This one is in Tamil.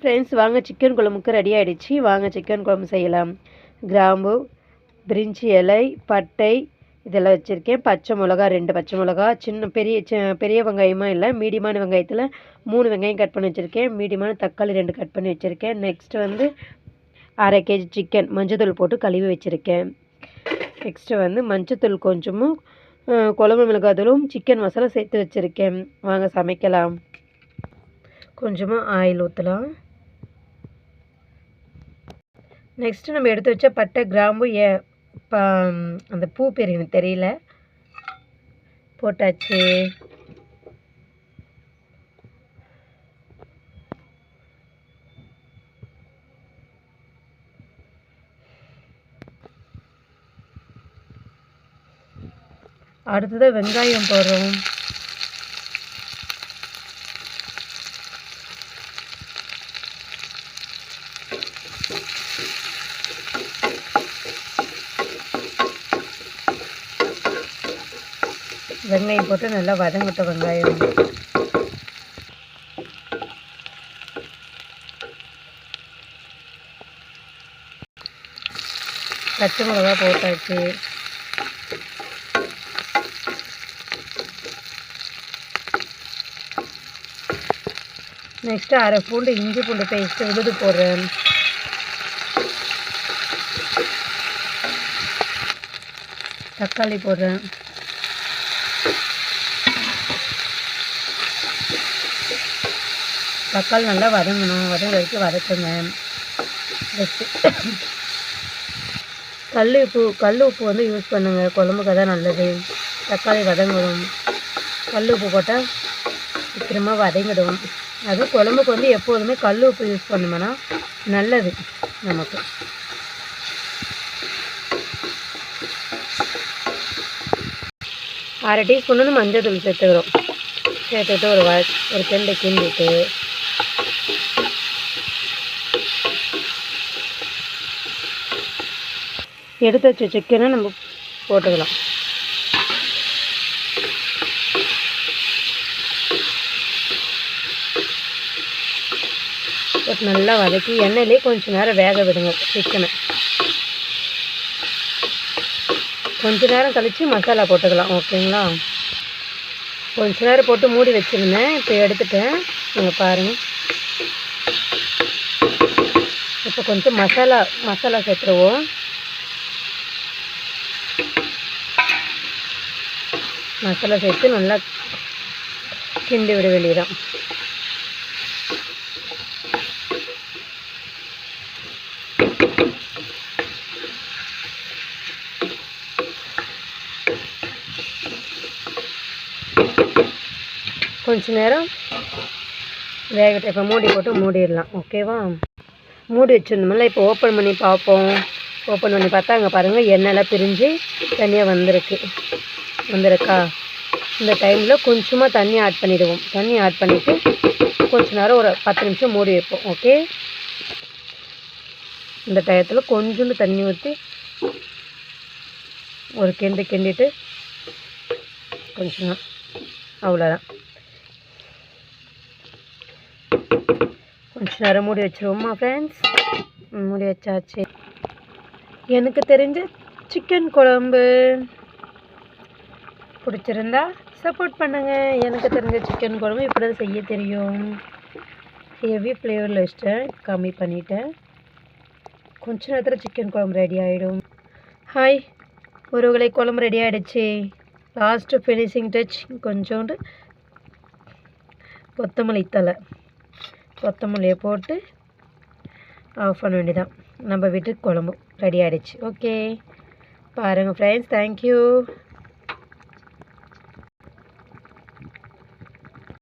ஃப்ரெண்ட்ஸ், வாங்க சிக்கன் குழம்புக்கு ரெடி ஆகிடுச்சு. வாங்க சிக்கன் குழம்பு செய்யலாம். கிராம்பு, பிரிஞ்சி இலை, பட்டை இதெல்லாம் வச்சுருக்கேன். பச்சை மிளகா 2 பச்சை மிளகா, பெரிய வெங்காயமாக இல்லை, மீடியமான வெங்காயத்தில் 3 வெங்காயம் கட் பண்ணி வச்சுருக்கேன். மீடியமான தக்காளி 2 கட் பண்ணி வச்சுருக்கேன். நெக்ஸ்ட்டு வந்து அரை கேஜி சிக்கன் மஞ்சத்தூள் போட்டு கழுவி வச்சுருக்கேன். நெக்ஸ்ட்டு வந்து மஞ்சத்தூள் கொஞ்சமும் குழம்பு மிளகாத்தூளும் சிக்கன் மசாலா சேர்த்து வச்சுருக்கேன். வாங்க சமைக்கலாம். கொஞ்சமாக ஆயில் ஊற்றலாம். நெக்ஸ்ட்டு நம்ம எடுத்து வச்ச பட்டை, கிராம்பு, அந்த பூ பேர் எனக்கு தெரியல, போட்டாச்சு. அடுத்ததாக வெங்காயம் போடுறோம். வெங்காயம் போட்டு நல்லா வதங்கட்டும். வெங்காயம் பச்சை மிளகா போட்டாச்சு. நெக்ஸ்ட்டு அரை பூண்டு இஞ்சி பூண்டு பேஸ்ட்டு விழுது போடுறேன். தக்காளி போடுறேன். தக்காளி நல்லா வதங்கணும். வதங்க வரைக்கும் வதக்குங்க. கல் உப்பு வந்து யூஸ் பண்ணுங்கள், குழம்புக்கு தான் நல்லது. தக்காளி வதங்கணும். கல் உப்பு போட்டால் சீக்கிரமாக வதங்கிடும். அதுவும் குழம்புக்கு வந்து எப்போதுமே கல் உப்பு யூஸ் பண்ணோம்னா நல்லது நமக்கு. அரை டீஸ்பூன் மஞ்சள் தூள் சேர்த்துக்கிறோம். சேர்த்துட்டு ஒரு கிண்டு கிண்டிட்டு எடுத்து வச்ச சிக்கனை நம்ம போட்டுக்கலாம். நல்லா வதக்கி எண்ணெயிலே கொஞ்சம் நேரம் வேக விடுங்க சிக்கனை. கொஞ்ச நேரம் கழித்து மசாலா போட்டுக்கலாம். ஓகேங்களா? கொஞ்ச நேரம் போட்டு மூடி வச்சுருந்தேன். இப்போ எடுத்துட்டேன். நீங்கள் பாருங்கள். இப்போ கொஞ்சம் மசாலா சேர்த்துருவோம். மசாலா சேர்த்து நல்லா கிண்டி விட வேண்டியதான். கொஞ்ச நேரம் வேகட்டும். இப்போ மூடி போட்டு மூடிடலாம். ஓகேவா? மூடி வச்சுருந்தோம்ல, இப்போ ஓப்பன் பண்ணி பார்ப்போம். ஓப்பன் பண்ணி பார்த்தா அங்கே பாருங்கள், எண்ணெயெல்லாம் பிரிஞ்சு தனியாக வந்திருக்கா. இந்த டைமில் கொஞ்சமாக தண்ணி ஆட் பண்ணிவிடுவோம். தண்ணி ஆட் பண்ணிவிட்டு கொஞ்ச நேரம் ஒரு 10 நிமிஷம் மூடி வைப்போம். ஓகே? இந்த டயத்தில் கொஞ்சோண்டு தண்ணி ஊற்றி ஒரு கிண்டிட்டு கொஞ்சம் அவ்வளோதான். கொஞ்சம் நேரம் மூடி வச்சுருவோமா ஃப்ரெண்ட்ஸ்? மூடி வச்சாச்சு. எனக்கு தெரிஞ்ச சிக்கன் குழம்பு பிடிச்சிருந்தா சப்போர்ட் பண்ணுங்கள். எனக்கு தெரிஞ்ச சிக்கன் குழம்பு இப்படி தான் செய்ய தெரியும். ஹெவி ஃப்ளேவரில் வச்சுட்டேன், கம்மி பண்ணிவிட்டேன். கொஞ்ச நேரத்தில் சிக்கன் குழம்பு ரெடி ஆகிடும். ஹாய் ஒருவேளை குழம்பு ரெடி ஆகிடுச்சு. லாஸ்ட்டு ஃபினிஷிங் டச் கொஞ்சோண்டு கொத்தமல்லியை போட்டு ஆஃப் பண்ண வேண்டியதான். நம்ம வீட்டுக்கு குழம்பு ரெடி ஆகிடுச்சு. ஓகே பாருங்கள் ஃப்ரெண்ட்ஸ், தேங்க்யூ.